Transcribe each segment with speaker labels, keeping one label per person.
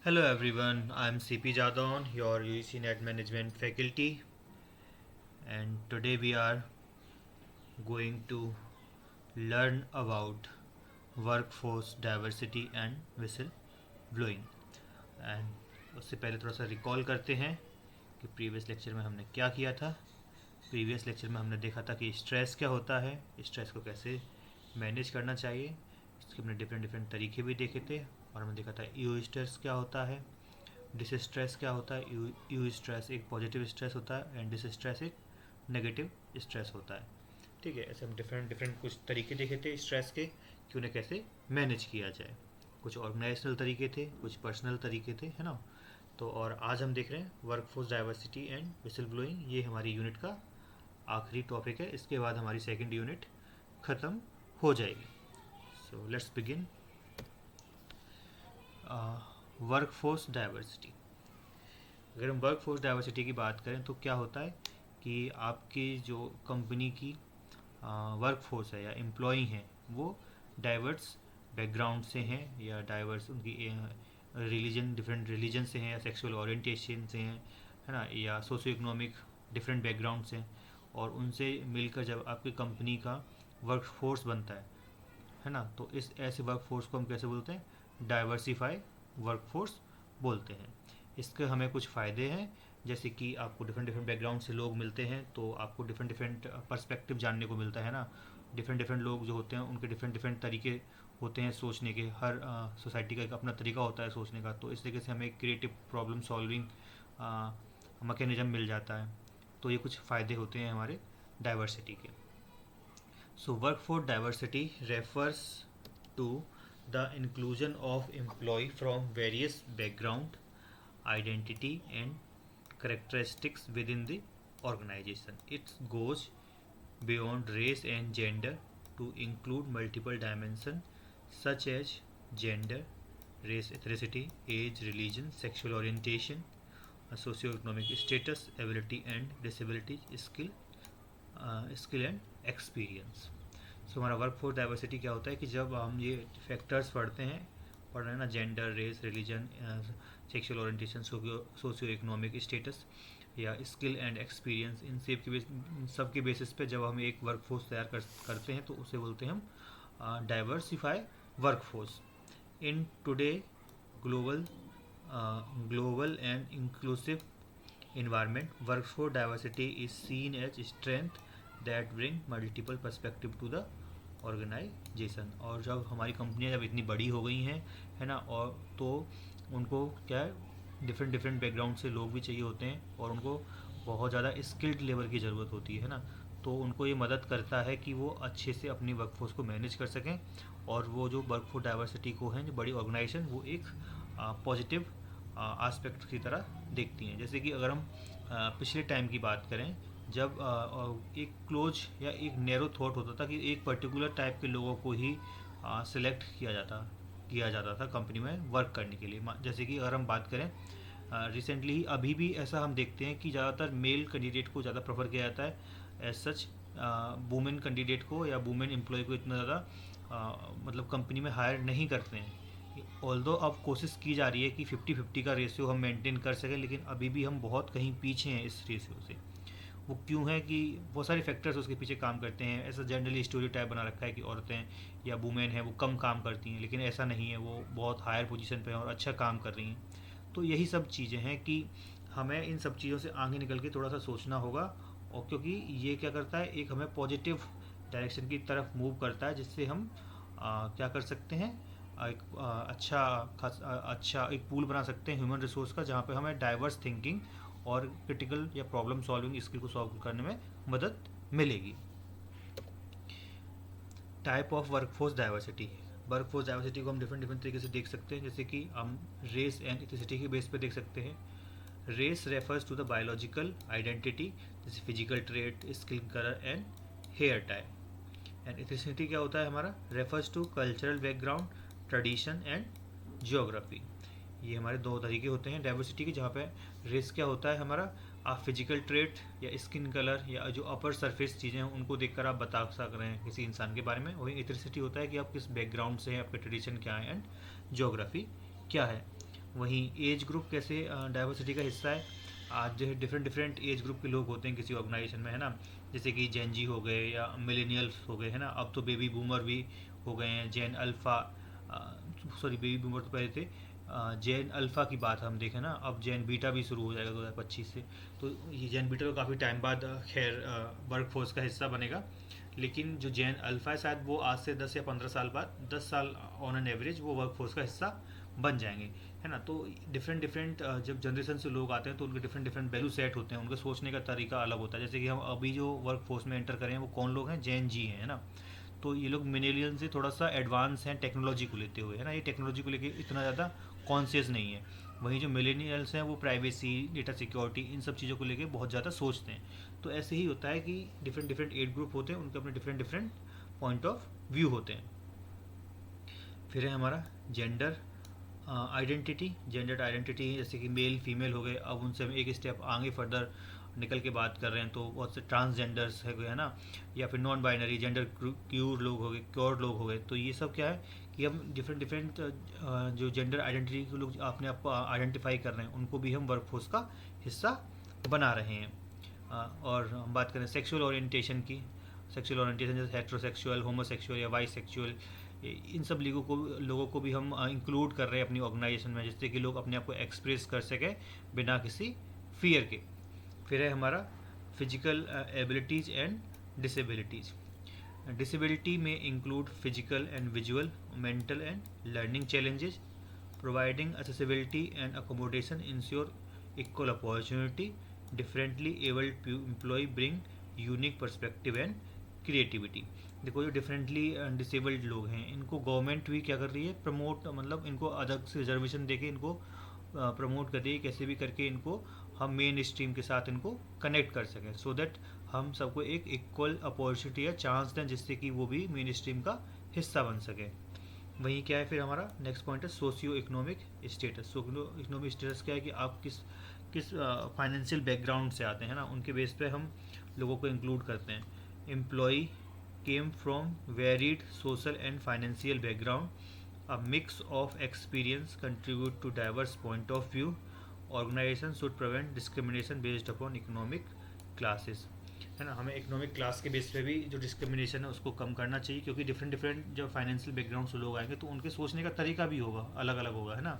Speaker 1: Hello everyone, I am CP Jadon, your UGC Net Management faculty, and today we are going to learn about workforce diversity and whistle blowing. And उससे पहले थोड़ा सा recall करते हैं कि previous lecture में हमने क्या किया था। प्रीवियस लेक्चर में हमने देखा था कि स्ट्रेस क्या होता है, स्ट्रेस को कैसे मैनेज करना चाहिए, इसके हमने डिफरेंट डिफरेंट तरीके भी देखे थे। और हमने देखा था यू स्ट्रेस क्या होता है, डिस स्ट्रेस क्या होता है। यू स्ट्रेस एक पॉजिटिव स्ट्रेस होता है एंड डिस स्ट्रेस एक नेगेटिव स्ट्रेस होता है। ठीक है, ऐसे हम डिफरेंट डिफरेंट कुछ तरीके देखे थे स्ट्रेस के कि उन्हें कैसे मैनेज किया जाए। कुछ ऑर्गेनाइजेशनल तरीके थे, कुछ पर्सनल तरीके थे, है ना। तो और आज हम देख रहे हैं workforce diversity and whistle blowing. ये हमारी यूनिट का आखिरी टॉपिक है, इसके बाद हमारी सेकेंड यूनिट ख़त्म हो जाएगी। So let's begin. Workforce diversity, अगर हम वर्कफोर्स डाइवर्सिटी की बात करें तो क्या होता है कि आपकी जो कंपनी की वर्कफोर्स है या एम्प्लॉई हैं वो डाइवर्स बैकग्राउंड से हैं, या डाइवर्स उनकी रिलीजन डिफरेंट रिलीजन से हैं, या सेक्सुअल ओरिएंटेशन से हैं, है ना, या सोशियो इकोनॉमिक डिफरेंट बैकग्राउंड से। और उनसे मिलकर जब आपकी कंपनी का वर्कफोर्स बनता है ना, तो इस ऐसे वर्कफोर्स को हम कैसे बोलते हैं, डाइवर्सिफाई वर्कफोर्स बोलते हैं। इसके हमें कुछ फ़ायदे हैं, जैसे कि आपको डिफरेंट डिफरेंट बैकग्राउंड से लोग मिलते हैं तो आपको डिफरेंट डिफरेंट पर्सपेक्टिव जानने को मिलता है ना। डिफरेंट डिफरेंट लोग जो होते हैं उनके डिफरेंट डिफरेंट तरीके होते हैं सोचने के, हर सोसाइटी का एक अपना तरीका होता है सोचने का। तो इस तरीके से हमें क्रिएटिव प्रॉब्लम सॉल्विंग मैकेनिज्म मिल जाता है। तो ये कुछ फ़ायदे होते हैं हमारे डाइवर्सिटी के। So workforce diversity refers to the inclusion of employee from various background, identity and characteristics within the organization. It goes beyond race and gender to include multiple dimensions such as gender, race, ethnicity, age, religion, sexual orientation, socioeconomic status, ability and disability, skill and experience. So हमारा work force diversity क्या होता है कि जब हम ये factors पढ़ रहे हैं ना, gender, race, religion, sexual orientation, socio economic status या स्किल एंड एक्सपीरियंस, इन सब के बेसिस पे जब हम एक वर्क फोर्स तैयार करते हैं तो उसे बोलते हैं हम diversify work force. In today global global and inclusive environment, workforce diversity is seen as strength that bring multiple perspective to the organisation. और जब हमारी कंपनियां जब इतनी बड़ी हो गई हैं, है ना, और तो उनको क्या है, डिफरेंट डिफरेंट बैकग्राउंड से लोग भी चाहिए होते हैं और उनको बहुत ज़्यादा स्किल्ड लेबर की ज़रूरत होती है ना। तो उनको ये मदद करता है कि वो अच्छे से अपनी वर्कफोर्स को मैनेज कर सकें, और वो जो वर्कफोर्स डाइवर्सिटी को है, जो बड़ी ऑर्गेनाइजेशन, वो एक पॉजिटिव आस्पेक्ट की तरह देखती हैं। जैसे कि अगर हम पिछले टाइम की बात करें, जब एक क्लोज या एक नैरो थॉट होता था कि एक पर्टिकुलर टाइप के लोगों को ही सिलेक्ट किया जाता था कंपनी में वर्क करने के लिए। जैसे कि अगर हम बात करें रिसेंटली ही, अभी भी ऐसा हम देखते हैं कि ज़्यादातर मेल कैंडिडेट को ज़्यादा प्रेफर किया जाता है एज सच। वुमेन कैंडिडेट को या वुमेन एम्प्लॉय को इतना ज़्यादा मतलब कंपनी में हायर नहीं करते हैं। ऑल्दो अब कोशिश की जा रही है कि 50-50 का रेशियो हम मेंटेन कर सकें, लेकिन अभी भी हम बहुत कहीं पीछे हैं इस रेशियो से। वो क्यों है कि बहुत सारे फैक्टर्स उसके पीछे काम करते हैं। ऐसा जनरली स्टोरी टाइप बना रखा है कि औरतें या वुमेन हैं वो कम काम करती हैं, लेकिन ऐसा नहीं है, वो बहुत हायर पोजीशन पे हैं और अच्छा काम कर रही हैं। तो यही सब चीज़ें हैं कि हमें इन सब चीज़ों से आगे निकल के थोड़ा सा सोचना होगा। और क्योंकि ये क्या करता है, एक हमें पॉजिटिव डायरेक्शन की तरफ मूव करता है, जिससे हम क्या कर सकते हैं, एक अच्छा एक पूल बना सकते हैं ह्यूमन रिसोर्स का, जहाँ पे हमें डाइवर्स थिंकिंग और क्रिटिकल या प्रॉब्लम सॉल्विंग स्किल को सॉल्व करने में मदद मिलेगी। Type of workforce diversity, workforce diversity को हम डिफरेंट डिफरेंट तरीके से देख सकते हैं। जैसे कि हम रेस एंड एथनिसिटी के बेस पे देख सकते हैं। Race refers to the biological identity, जैसे physical trait, skin colour and hair type. And ethnicity क्या होता है हमारा, refers to cultural background, tradition and geography. ये हमारे दो तरीके होते हैं डाइवर्सिटी के, जहाँ पे रेस क्या होता है हमारा, आप फिजिकल ट्रेट या स्किन कलर या जो अपर सरफेस चीज़ें हैं उनको देखकर आप बता सक रहे हैं किसी इंसान के बारे में। वही एथनिसिटी होता है कि आप किस बैकग्राउंड से हैं, आपके ट्रेडिशन क्या है एंड जियोग्राफी क्या है। वहीं एज ग्रुप कैसे डाइवर्सिटी का हिस्सा है। आज जो है डिफरेंट डिफरेंट एज ग्रुप के लोग होते हैं किसी ऑर्गेनाइजेशन में, है ना, जैसे कि जेनजी हो गए या मिलेनियल्स हो गए, है ना, अब तो बेबी बूमर भी हो गए हैं, जेन अल्फ़ा, सॉरी बेबी बूमर तो पहले थे, जेन अल्फ़ा की बात हम देखें ना, अब जेन बीटा भी शुरू हो जाएगा 2025 से। तो ये जेन बीटा तो काफ़ी टाइम बाद खैर वर्क फोर्स का हिस्सा बनेगा, लेकिन जो जेन अल्फ़ा है शायद वो आज से 10 या 15 साल बाद, 10 साल ऑन एन एवरेज वो वर्क फोर्स का हिस्सा बन जाएंगे, है ना। तो डिफरेंट डिफरेंट जब जनरेशन से लोग आते हैं तो उनके डिफरेंट डिफरेंट वैल्यू सेट होते हैं, उनके सोचने का तरीका अलग होता है। जैसे कि हम अभी जो वर्क फोर्स में एंटर करें वो कौन लोग हैं, जेन जी हैं, है ना। तो ये लोग मिलेनियल से थोड़ा सा एडवांस हैं टेक्नोलॉजी को लेते हुए, है ना, ये टेक्नोलॉजी को लेके इतना ज़्यादा कॉन्शियस नहीं है। वहीं जो मिलेनियल्स हैं वो प्राइवेसी, डेटा सिक्योरिटी, इन सब चीज़ों को लेके बहुत ज़्यादा सोचते हैं। तो ऐसे ही होता है कि डिफरेंट डिफरेंट एज ग्रुप होते हैं, उनके अपने different different point of view होते हैं। फिर है हमारा जेंडर आइडेंटिटी। जेंडर आइडेंटिटी जैसे कि मेल फीमेल हो गए, अब उनसे हम एक स्टेप आगे फर्दर निकल के बात कर रहे हैं तो बहुत से ट्रांसजेंडर्स है ना, या फिर नॉन बाइनरी जेंडर क्यूर लोग हो गए, क्योर लोग हो गए। तो ये सब क्या है कि हम डिफरेंट डिफरेंट जो जेंडर आइडेंटिटी के लोग अपने आप को आइडेंटिफाई कर रहे हैं उनको भी हम वर्कफोर्स का हिस्सा बना रहे हैं। और हम बात करें सेक्सुअल ओरिएंटेशन की, सेक्सुअल ओरिएंटेशन जैसे हेट्रोसेक्सुअल, होमोसेक्सुअल या बाइसेक्सुअल, इन सब लोगों को भी हम इंक्लूड कर रहे हैं अपनी ऑर्गेनाइजेशन में, जिससे कि लोग अपने आप को एक्सप्रेस कर सकें बिना किसी फियर के। फिर है हमारा physical abilities and disabilities. Disability में include physical and visual, mental and learning challenges, providing accessibility and accommodation ensure equal opportunity, differently abled employee bring unique perspective and creativity। देखो जो डिफरेंटली डिसेबल्ड लोग हैं इनको गवर्नमेंट भी क्या कर रही है, प्रमोट, मतलब इनको अलग से रिजर्वेशन देके इनको प्रमोट कर रही है, कैसे भी करके इनको हम मेन स्ट्रीम के साथ इनको कनेक्ट कर सकें, सो दैट हम सबको एक इक्वल अपॉर्चुनिटी या चांस दें जिससे कि वो भी मेन स्ट्रीम का हिस्सा बन सके। वहीं क्या है फिर हमारा नेक्स्ट पॉइंट है socio economic status. Socio economic status क्या है कि आप किस किस फाइनेंशियल बैकग्राउंड से आते हैं ना, उनके बेस पे हम लोगों को इंक्लूड करते हैं। Employee came from varied social and financial background, a mix of experience contribute to diverse point of view, organisation should prevent discrimination based upon economic classes, है ना। हमें इकोनॉमिक क्लास के बेस पे भी जो डिस्क्रिमिनेशन है उसको कम करना चाहिए, क्योंकि डिफरेंट डिफरेंट जो फाइनेंशियल बैकग्राउंड से लोग आएंगे तो उनके सोचने का तरीका भी होगा, अलग अलग होगा, है ना।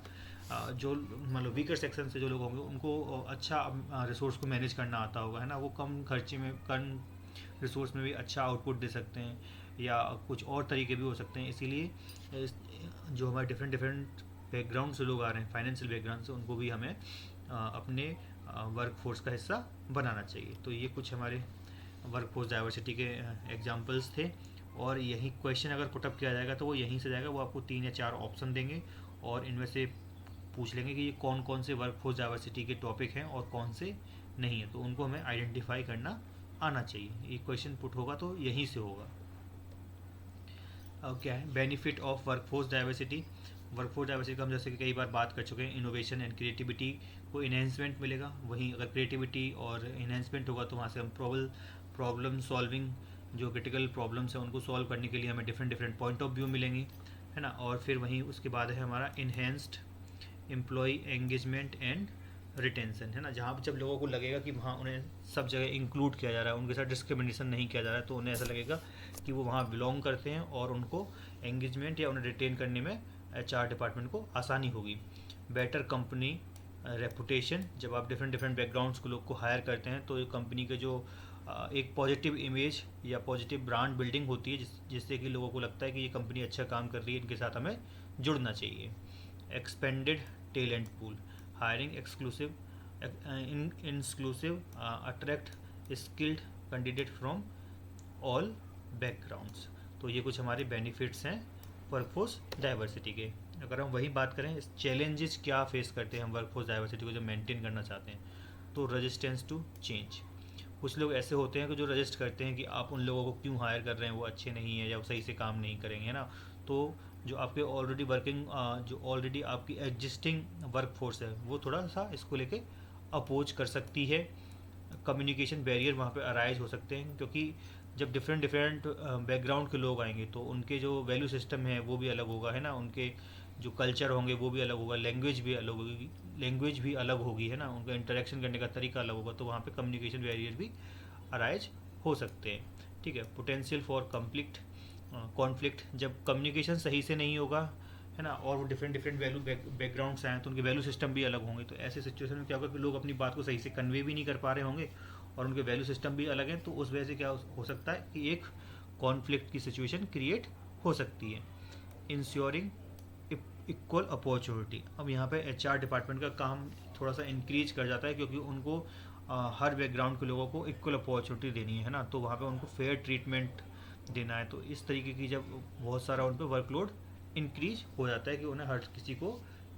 Speaker 1: जो मतलब वीकर सेक्शन से जो लोग होंगे उनको अच्छा रिसोर्स को मैनेज करना आता होगा, है ना, वो कम खर्चे में, कम रिसोर्स में भी अच्छा आउटपुट दे सकते हैं, या कुछ और तरीके भी हो सकते हैं। इसीलिए जो हमारे डिफरेंट डिफरेंट बैकग्राउंड से लोग आ रहे हैं, फाइनेंशियल बैकग्राउंड से, उनको भी हमें अपने वर्क फोर्स का हिस्सा बनाना चाहिए। तो ये कुछ हमारे वर्क फोर्स डाइवर्सिटी के एग्जाम्पल्स थे, और यही क्वेश्चन अगर पुटअप किया जाएगा तो वो यहीं से जाएगा, वो आपको 3 या 4 ऑप्शन देंगे और इनमें से पूछ लेंगे कि ये कौन कौन से वर्क फोर्स डाइवर्सिटी के टॉपिक हैं और कौन से नहीं है, तो उनको हमें आइडेंटिफाई करना आना चाहिए। ये क्वेश्चन पुट होगा तो यहीं से होगा। अब क्या है benefit of workforce diversity. Workforce diversity का हम जैसे कि कई बार बात कर चुके हैं, इनोवेशन एंड क्रिएटिविटी को इन्हेंसमेंट मिलेगा। वहीं अगर क्रिएटिविटी और इन्हेंसमेंट होगा तो वहाँ से हम प्रॉब्लम सॉल्विंग, जो क्रिटिकल प्रॉब्लम्स हैं उनको सॉल्व करने के लिए हमें different different point of view मिलेंगे, है ना। और फिर वहीं उसके बाद है हमारा enhanced employee engagement and retention, है ना, जहाँ पर जब लोगों को लगेगा कि वहाँ उन्हें सब जगह इंक्लूड किया जा रहा है, उनके साथ डिस्क्रिमिनेशन नहीं किया जा रहा है, तो उन्हें ऐसा लगेगा कि वो वहाँ बिलोंग करते हैं और उनको एंगेजमेंट या उन्हें रिटेन करने में HR डिपार्टमेंट को आसानी होगी। बेटर कंपनी रेपुटेशन, जब आप डिफरेंट डिफरेंट बैकग्राउंड्स के लोग को हायर करते हैं तो ये कंपनी के जो एक पॉजिटिव इमेज या पॉजिटिव ब्रांड बिल्डिंग होती है, जिससे कि लोगों को लगता है कि ये कंपनी अच्छा काम कर रही है, इनके साथ हमें जुड़ना चाहिए। Expanded talent pool, hiring exclusive inclusive attract skilled candidate from all backgrounds. तो ये कुछ हमारे बेनिफिट्स हैं वर्कफोर्स डाइवर्सिटी के। अगर हम वही बात करें चैलेंजेस क्या फेस करते हैं हम वर्कफोर्स डाइवर्सिटी को जब मेंटेन करना चाहते हैं, तो रेजिस्टेंस टू चेंज। कुछ लोग ऐसे होते हैं कि जो रजिस्ट करते हैं कि आप उन लोगों को क्यों हायर कर रहे हैं, वो अच्छे नहीं है या वो सही से काम नहीं करेंगे, है ना। तो जो आपके ऑलरेडी वर्किंग, जो ऑलरेडी आपकी एग्जिस्टिंग वर्क फोर्स है वो थोड़ा सा इसको लेके अपोज कर सकती है। कम्युनिकेशन बैरियर वहाँ पे अराइज हो सकते हैं, क्योंकि जब डिफरेंट डिफरेंट बैकग्राउंड के लोग आएंगे तो उनके जो वैल्यू सिस्टम है वो भी अलग होगा, है ना। उनके जो कल्चर होंगे वो भी अलग होगा, लैंग्वेज भी अलग होगी, है ना, उनका इंटरेक्शन करने का तरीका अलग होगा, तो वहाँ पे कम्युनिकेशन बैरियर भी अराइज हो सकते हैं। ठीक है, पोटेंशियल फॉर कॉन्फ्लिक्ट, जब कम्युनिकेशन सही से नहीं होगा, है ना, और वो डिफरेंट डिफरेंट वैल्यू बैकग्राउंड से आए तो उनके वैल्यू सिस्टम भी अलग होंगे, तो ऐसे सिचुएशन में क्या होगा कि लोग अपनी बात को सही से कन्वे भी नहीं कर पा रहे होंगे और उनके वैल्यू सिस्टम भी अलग हैं, तो उस वजह से क्या हो सकता है कि एक कॉन्फ्लिक्ट की सिचुएशन क्रिएट हो सकती है। इंश्योरिंग इक्वल अपॉर्चुनिटी, अब यहाँ पे एचआर डिपार्टमेंट का काम थोड़ा सा इंक्रीज कर जाता है, क्योंकि उनको हर बैकग्राउंड के लोगों को इक्वल अपॉर्चुनिटी देनी है ना, तो वहाँ पे उनको फेयर ट्रीटमेंट देना है, तो इस तरीके की जब बहुत सारा उन पर वर्कलोड इंक्रीज हो जाता है कि उन्हें हर किसी को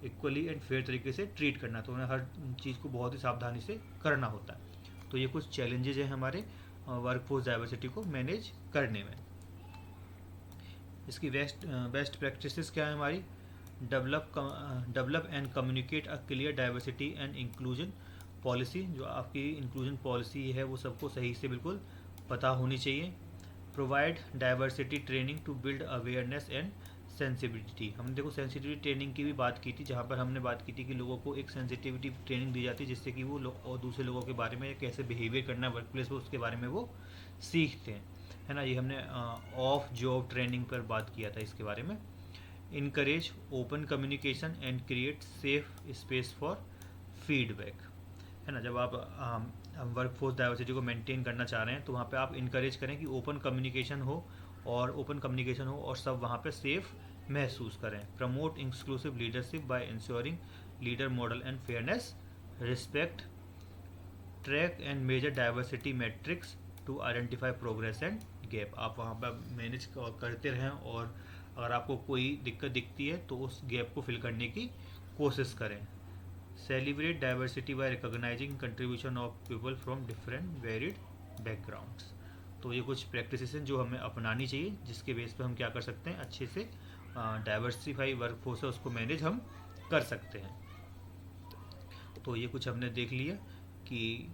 Speaker 1: इक्वली एंड फेयर तरीके से ट्रीट करना, तो उन्हें हर चीज़ को बहुत ही सावधानी से करना होता है। तो ये कुछ चैलेंजेस हैं हमारे वर्कफोर्स डाइवर्सिटी को मैनेज करने में। इसकी बेस्ट प्रैक्टिसेस क्या है हमारी? Develop and communicate a clear diversity and inclusion policy, जो आपकी इंक्लूजन पॉलिसी है वो सबको सही से बिल्कुल पता होनी चाहिए। Provide diversity training to build awareness and sensitivity, हमने देखो सेंसिटिविटी ट्रेनिंग की भी बात की थी, जहाँ पर हमने बात की थी कि लोगों को एक सेंसिटिविटी ट्रेनिंग दी जाती है जिससे कि वो और दूसरे लोगों के बारे में कैसे बिहेवियर करना है वर्क प्लेस पर उसके बारे में वो सीखते हैं, है ना। ये हमने ऑफ जॉब ट्रेनिंग पर बात किया था इसके बारे में। Encourage open communication and create safe space for feedback, है ना। जब आप वर्कफोर्स डाइवर्सिटी को मेंटेन करना चाह रहे हैं तो वहाँ पे आप इनकरेज करें कि ओपन कम्युनिकेशन हो और सब वहाँ पे सेफ महसूस करें। Promote inclusive leadership by ensuring leader model and fairness, respect, track and measure diversity metrics to identify progress and gap, आप वहाँ पर मैनेज करते रहें और अगर आपको कोई दिक्कत दिखती है तो उस गैप को फिल करने की कोशिश करें। Celebrate diversity by recognising contribution of people from different varied backgrounds, तो ये कुछ प्रैक्टिसेस हैं जो हमें अपनानी चाहिए, जिसके बेस पर हम क्या कर सकते हैं, अच्छे से डाइवर्सिफाई वर्कफोर्स है उसको मैनेज हम कर सकते हैं। तो ये कुछ हमने देख लिया कि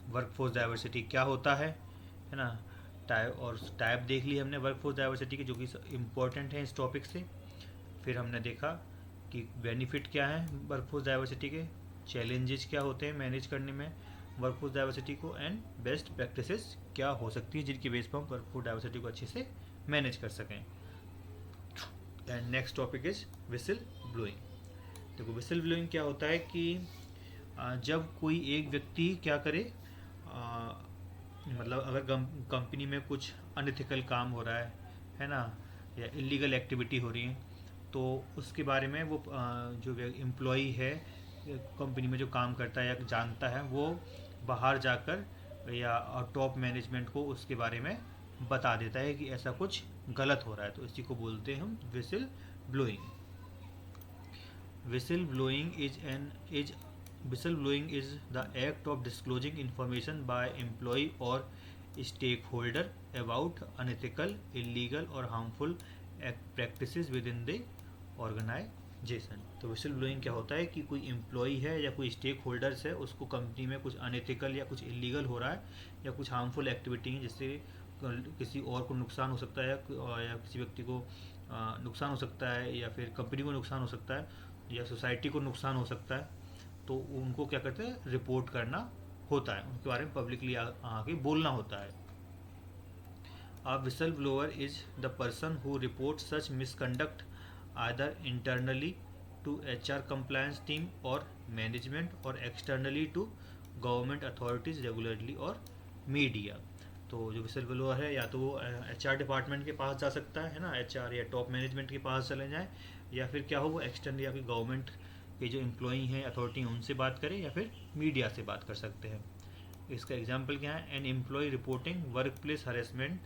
Speaker 1: वर्कफोर्स डाइवर्सिटी क्या होता है ना। टाइप देख ली हमने वर्कफोर्स डाइवर्सिटी के, जो कि इम्पोर्टेंट है इस टॉपिक से। फिर हमने देखा कि बेनिफिट क्या है वर्कफोर्स डाइवर्सिटी के, चैलेंजेस क्या होते हैं मैनेज करने में वर्कफोर्स डाइवर्सिटी को, एंड बेस्ट प्रैक्टिसेस क्या हो सकती है जिनकी बेस पर हम वर्कफोर्स डाइवर्सिटी को अच्छे से मैनेज कर सकें। And next topic is whistle blowing. देखो विसिल ब्लोइंग क्या होता है कि जब कोई एक व्यक्ति क्या करे, मतलब अगर कंपनी में कुछ अनएथिकल काम हो रहा है ना, या इलीगल एक्टिविटी हो रही है, तो उसके बारे में वो जो एम्प्लॉई है कंपनी में जो काम करता है या जानता है, वो बाहर जाकर या टॉप मैनेजमेंट को उसके बारे में बता देता है कि ऐसा कुछ गलत हो रहा है, तो इसी को बोलते हैं हम whistle blowing. Whistle blowing is the act of disclosing information by employee or stakeholder about unethical, illegal or harmful practices within the organization। तो विसिल ब्लोइंग क्या होता है कि कोई एम्प्लॉई है या कोई स्टेक होल्डर्स है, उसको कंपनी में कुछ अनएथिकल या कुछ इलीगल हो रहा है या कुछ हार्मफुल एक्टिविटी है जिससे किसी और को नुकसान हो सकता है या किसी व्यक्ति को नुकसान हो सकता है या फिर कंपनी को नुकसान हो सकता है या सोसाइटी को नुकसान हो सकता है, तो उनको क्या करते हैं, रिपोर्ट करना होता है, उनके बारे में पब्लिकली आके बोलना होता है। A whistle blower is the person who report such misconduct either internally to HR compliance team और मैनेजमेंट और externally to government authorities regularly और मीडिया। तो जो विसल ब्लोअर है या तो वो HR डिपार्टमेंट के पास जा सकता है ना, HR या टॉप मैनेजमेंट के पास चले जाए, या फिर क्या हो वो एक्सटर्नली या फिर गवर्नमेंट के जो एम्प्लॉई हैं अथॉरिटी हैं उनसे बात करें या फिर मीडिया से बात कर सकते हैं। इसका एग्जांपल क्या है, an employee reporting work place harassment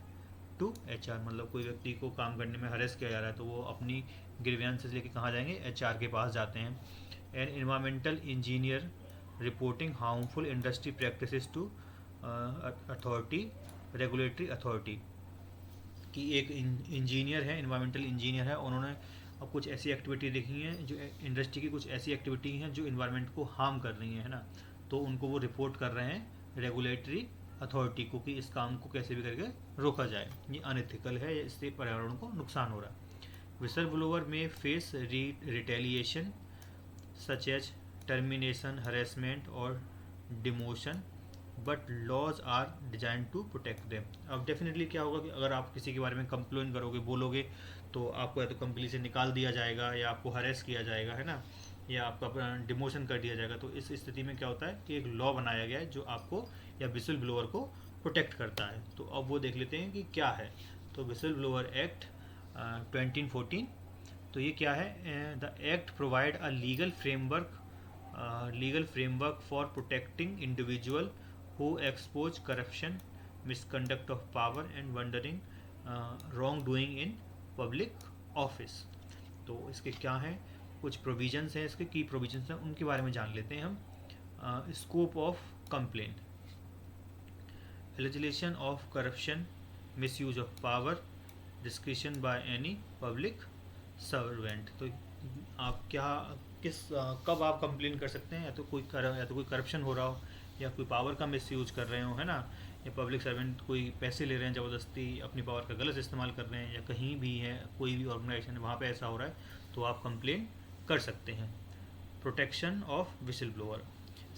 Speaker 1: to HR, मतलब कोई व्यक्ति को काम करने में हरेस किया जा रहा है तो वो अपनी ग्रीवेंसेस लेके कहाँ जाएंगे, HR के पास जाते हैं। An environmental engineer reporting harmful industry practices to authority regulatory authority, कि एक इंजीनियर है, इन्वायरमेंटल इंजीनियर है, उन्होंने अब कुछ ऐसी एक्टिविटी देखी हैं जो इंडस्ट्री की कुछ ऐसी एक्टिविटी हैं जो इन्वायरमेंट को हार्म कर रही हैं, है ना, तो उनको वो रिपोर्ट कर रहे हैं रेगुलेटरी अथॉरिटी को कि इस काम को कैसे भी करके रोका जाए, ये अनएथिकल है या इससे पर्यावरण को नुकसान हो रहा है। विसल ब्लोअर में face retaliation such as termination, harassment और demotion, but laws are designed to protect them. अब डेफिनेटली क्या होगा कि अगर आप किसी के बारे में कंप्लेन करोगे, बोलोगे, तो आपको या तो कंपनी से निकाल दिया जाएगा या आपको हरेस किया जाएगा, है ना, या आपका डिमोशन कर दिया जाएगा। तो इस स्थिति में क्या होता है कि एक लॉ बनाया गया है जो आपको या विसल ब्लोअर को प्रोटेक्ट करता है। तो अब वो देख लेते हैं कि क्या है। तो विसल ब्लोअर एक्ट 2014, तो ये क्या है? The act provide a legal framework for protecting individual who expose corruption, misconduct of power and wondering wrong doing in public office. तो इसके क्या हैं, कुछ प्रोविजंस हैं, इसके की प्रोविजंस हैं, उनके बारे में जान लेते हैं हम। Scope of complain, legislation of corruption, misuse of power, discretion by any public servant. तो आप क्या कब आप कंप्लेन कर सकते हैं? या तो कोई करप्शन हो रहा हो, या कोई पावर का मिसयूज कर रहे हो, है ना, या पब्लिक सर्वेंट कोई पैसे ले रहे हैं ज़बरदस्ती, अपनी पावर का गलत इस्तेमाल कर रहे हैं, या कहीं भी है कोई भी ऑर्गेनाइजेशन है वहाँ पे ऐसा हो रहा है, तो आप कंप्लेन कर सकते हैं। Protection of whistle blower,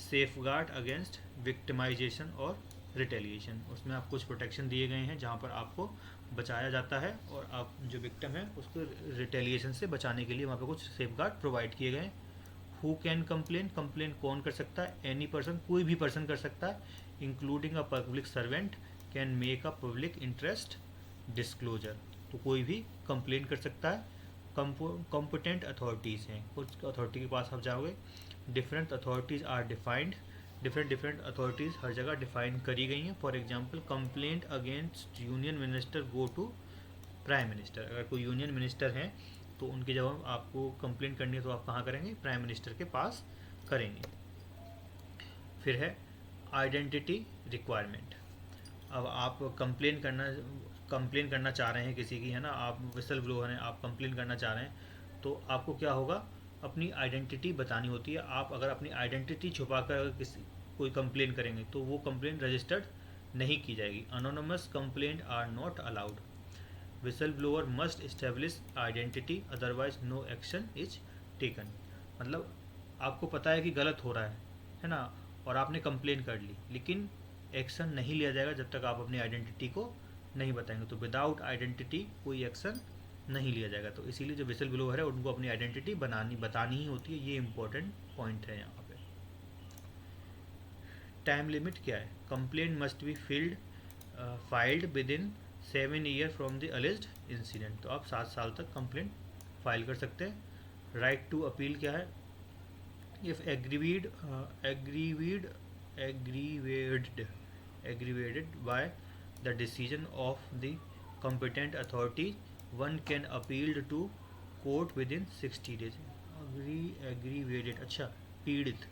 Speaker 1: safe guard against victimisation और रिटेलिएशन। उसमें आप कुछ प्रोटेक्शन दिए गए हैं जहाँ पर आपको बचाया जाता है, और आप जो विक्टिम है उसको रिटेलिएशन से बचाने के लिए वहाँ पर कुछ सेफ गार्ड प्रोवाइड किए गए हैं। हु कैन कंप्लेन, कंप्लेन कौन कर सकता है? एनी पर्सन, कोई भी पर्सन कर सकता है, including a public servant can make a public interest disclosure. तो कोई भी कंप्लेन कर सकता है। कॉम्पिटेंट अथॉरिटीज़ हैं, कुछ अथॉरिटी के पास आप जाओगे। Different authorities are defined, different authorities हर जगह डिफाइन करी गई हैं। For example, complaint against union minister go to prime minister. अगर कोई यूनियन मिनिस्टर हैं तो उनकी जब आपको कंप्लेंट करनी है तो आप कहाँ करेंगे? प्राइम मिनिस्टर के पास करेंगे। फिर है आइडेंटिटी रिक्वायरमेंट। अब आप कंप्लेन करना चाह रहे हैं किसी की, है ना, आप विसल ब्लोअर हैं, आप कंप्लेन करना चाह रहे हैं, तो आपको क्या होगा? अपनी आइडेंटिटी बतानी होती है। आप अगर अपनी आइडेंटिटी छुपाकर किसी कोई कंप्लेन करेंगे तो वो कंप्लेन रजिस्टर्ड नहीं की जाएगी। Anonymous complaint are not allowed. Whistle blower must establish identity, otherwise no action is taken. मतलब आपको पता है कि गलत हो रहा है ना, और आपने कंप्लेन कर ली, लेकिन एक्शन नहीं लिया जाएगा जब तक आप अपनी आइडेंटिटी को नहीं बताएंगे। तो विदाउट आइडेंटिटी कोई एक्शन नहीं लिया जाएगा। तो इसीलिए जो विसल ब्लोअर है उनको अपनी आइडेंटिटी बतानी ही होती है। ये इंपॉर्टेंट पॉइंट है यहाँ पे। टाइम लिमिट क्या है? Complaint must be filed with in 7 year from the alleged incident. तो आप 7 साल तक कंप्लेंट फाइल कर सकते हैं। राइट टू अपील क्या है? If aggravated by the decision of the competent authority, one can appeal to court within 60 days। aggravated, अच्छा, पीड़ित।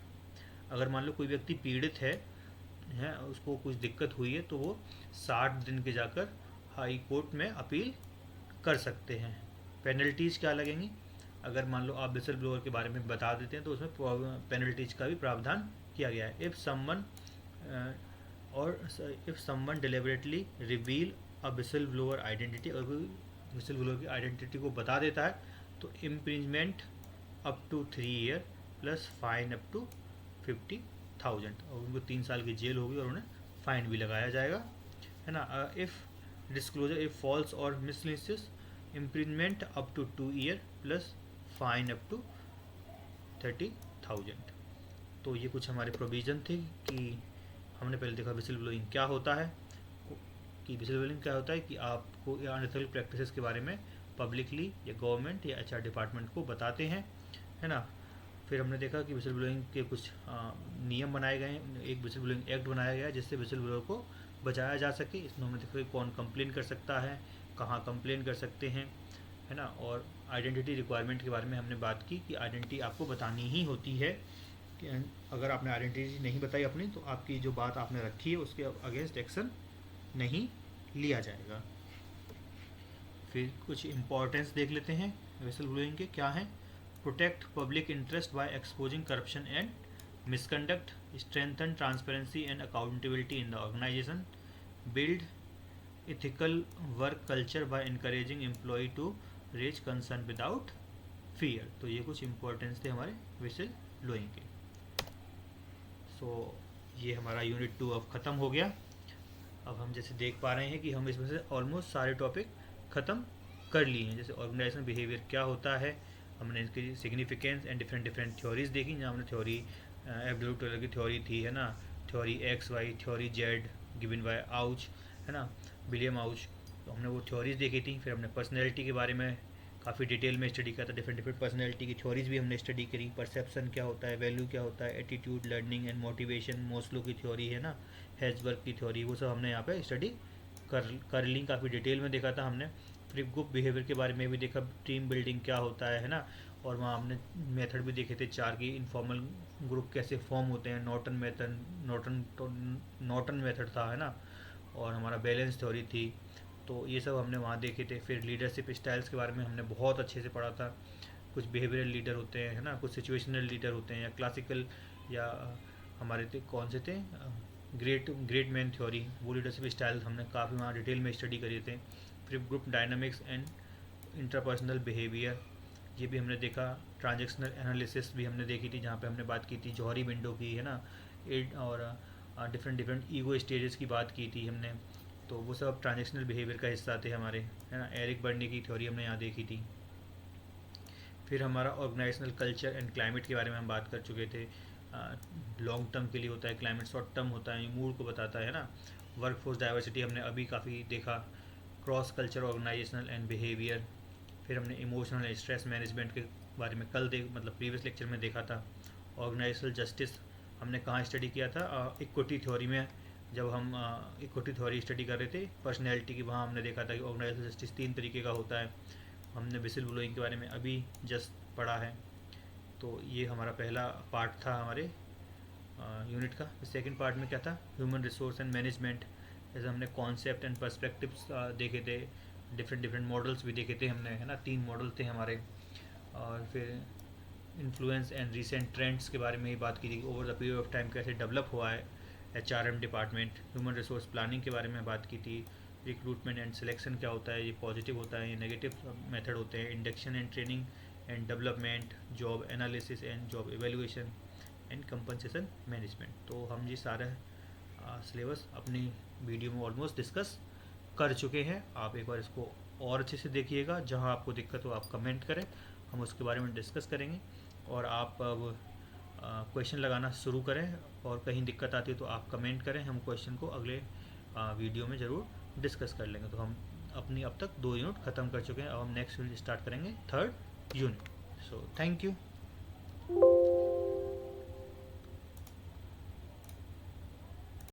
Speaker 1: अगर मान लो कोई व्यक्ति पीड़ित है, उसको कुछ दिक्कत हुई है, तो वो 60 दिन के जाकर हाई कोर्ट में अपील कर सकते हैं। पेनल्टीज़ क्या लगेंगी? अगर मान लो आप विसल ब्लोअर के बारे में बता देते हैं तो उसमें पेनल्टीज का भी प्रावधान किया गया है। If someone deliberately reveal a whistle blower identity, अगर कोई विसल ब्लोअर की आइडेंटिटी को बता देता है तो imprisonment up to 3 year plus fine up to 50,000, और उनको 3 साल की जेल होगी और उन्हें फाइन भी लगाया जाएगा, है ना। इफ़ डिस्क्लोजर इफ फॉल्स और malicious, imprisonment up to 2 year plus fine up to 30,000। तो ये कुछ हमारे प्रोविज़न थे कि हमने पहले देखा विसल ब्लोइंग क्या होता है, कि विसल ब्लोइंग क्या होता है कि आपको अनएथिकल प्रैक्टिसेस के बारे में पब्लिकली या गवर्नमेंट या HR डिपार्टमेंट को बताते हैं, है ना। फिर हमने देखा कि विसल ब्लोइंग के कुछ नियम बनाए गए हैं। एक विसल ब्लोइंग एक्ट बनाया गया है जिससे विसल ब्लोअर को बचाया जा सके। इसमें हमने देखा कि कौन कंप्लेन कर सकता है, कहाँ कंप्लेन कर सकते हैं, है ना। और आइडेंटिटी रिक्वायरमेंट के बारे में हमने बात की कि आइडेंटिटी आपको बतानी ही होती है, कि अगर आपने आइडेंटिटी नहीं बताई अपनी तो आपकी जो बात आपने रखी है उसके अगेंस्ट एक्शन नहीं लिया जाएगा। फिर कुछ इम्पोर्टेंस देख लेते हैं विसल ब्लोइंग के क्या हैं। Protect public interest by exposing corruption and misconduct, strengthen transparency and accountability in the organisation, build ethical work culture by encouraging employee to raise concern without fear. तो ये कुछ इंपॉर्टेंस थे हमारे विसल ब्लोइंग के। सो ये हमारा यूनिट 2 अब ख़त्म हो गया। अब हम जैसे देख पा रहे हैं कि हम इसमें से ऑलमोस्ट सारे टॉपिक ख़त्म कर लिए हैं। जैसे ऑर्गेनाइजेशन बिहेवियर क्या होता है, हमने इसकी significance and different different theories देखी, जहाँ हमने थ्योरी एब्सोल्यूट टेलर की थ्योरी थी, है ना, theory X Y, theory Z given by Ouchi, है ना, विलियम आउच। तो हमने वो थ्योरीज देखी थी। फिर हमने पर्सनैलिटी के बारे में काफ़ी डिटेल में स्टडी किया था, डिफरेंट डिफरेंट पर्सनैलिटी की थ्योरीज भी हमने स्टडी करी। परसेप्शन क्या होता है, वैल्यू क्या होता है, एटीट्यूड, लर्निंग एंड मोटिवेशन, मोस्लो की थ्योरी, है ना, हेल्सबर्ग की थ्योरी, वो सब हमने यहाँ पे स्टडी कर ली, काफ़ी डिटेल में देखा था हमने। फिर ग्रुप बिहेवियर के बारे में भी देखा, टीम बिल्डिंग क्या होता है ना, और वहाँ हमने मेथड भी देखे थे 4 की, इनफॉर्मल ग्रुप कैसे फॉर्म होते हैं, नॉर्टन मेथड, नॉर्टन मेथड था, है ना, और हमारा बैलेंस थ्योरी थी। तो ये सब हमने वहाँ देखे थे। फिर लीडरशिप स्टाइल्स के बारे में हमने बहुत अच्छे से पढ़ा था। कुछ बिहेवियरल लीडर होते हैं, है ना, कुछ सिचुएशनल लीडर होते हैं, या क्लासिकल, या हमारे थे कौन से थे, ग्रेट मैन थ्योरी, वो लीडरशिप स्टाइल हमने काफ़ी वहाँ डिटेल में स्टडी करे थे। फिर group dynamics and interpersonal behaviour, ये भी हमने देखा। ट्रांजेक्शनल एनालिसिस भी हमने देखी थी, जहाँ पे हमने बात की थी जौहरी विंडो की, है ना, और डिफरेंट डिफरेंट ईगो स्टेजेस की बात की थी हमने। तो वो सब ट्रांजेक्शनल बिहेवियर का हिस्सा थे हमारे, है ना। एरिक बर्नी की थ्योरी हमने यहाँ देखी थी। फिर हमारा ऑर्गेनाइजेशनल कल्चर एंड क्लाइमेट के बारे में हम बात कर चुके थे। लॉन्ग टर्म के लिए होता है क्लाइमेट, शॉर्ट टर्म होता है, मूड को बताता है ना। वर्क फोर्स डाइवर्सिटी हमने अभी काफ़ी देखा। Cross culture organisational and behaviour. फिर हमने इमोशनल स्ट्रेस मैनेजमेंट के बारे में कल मतलब प्रीवियस लेक्चर में देखा था। ऑर्गेनाइजेशनल जस्टिस हमने कहाँ स्टडी किया था, इक्विटी थ्योरी में, जब हम इक्विटी थ्योरी स्टडी कर रहे थे पर्सनैलिटी की, वहाँ हमने देखा था कि ऑर्गेनाइजेशनल जस्टिस 3 तरीके का होता है। हमने विसिल ब्लोइंग के बारे में अभी जस्ट पढ़ा है। तो ये हमारा पहला पार्ट था हमारे यूनिट का। सेकंड पार्ट में क्या था, ह्यूमन रिसोर्स एंड मैनेजमेंट। जैसे हमने कॉन्सेप्ट एंड पर्सपेक्टिव्स देखे थे, डिफरेंट डिफरेंट मॉडल्स भी देखे थे हमने, है ना, 3 मॉडल थे हमारे। और फिर इन्फ्लुएंस एंड रिसेंट ट्रेंड्स के बारे में ही बात की थी, over the period of time कैसे डेवलप हुआ है HRM department. Human resource planning के बारे में बात की थी। रिक्रूटमेंट एंड सिलेक्शन क्या होता है, ये पॉजिटिव होता है, ये नेगेटिव मेथड होते हैं। Induction and training and development, job analysis and job evaluation and compensation management. तो हम ये सारा सिलेबस अपनी वीडियो में ऑलमोस्ट डिस्कस कर चुके हैं। आप एक बार इसको और अच्छे से देखिएगा, जहां आपको दिक्कत हो आप कमेंट करें, हम उसके बारे में डिस्कस करेंगे। और आप अब क्वेश्चन लगाना शुरू करें, और कहीं दिक्कत आती है तो आप कमेंट करें, हम क्वेश्चन को अगले वीडियो में ज़रूर डिस्कस कर लेंगे। तो हम अपनी अब तक 2 यूनिट ख़त्म कर चुके हैं, अब हम नेक्स्ट यूनिट स्टार्ट करेंगे, 3rd unit. So thank you.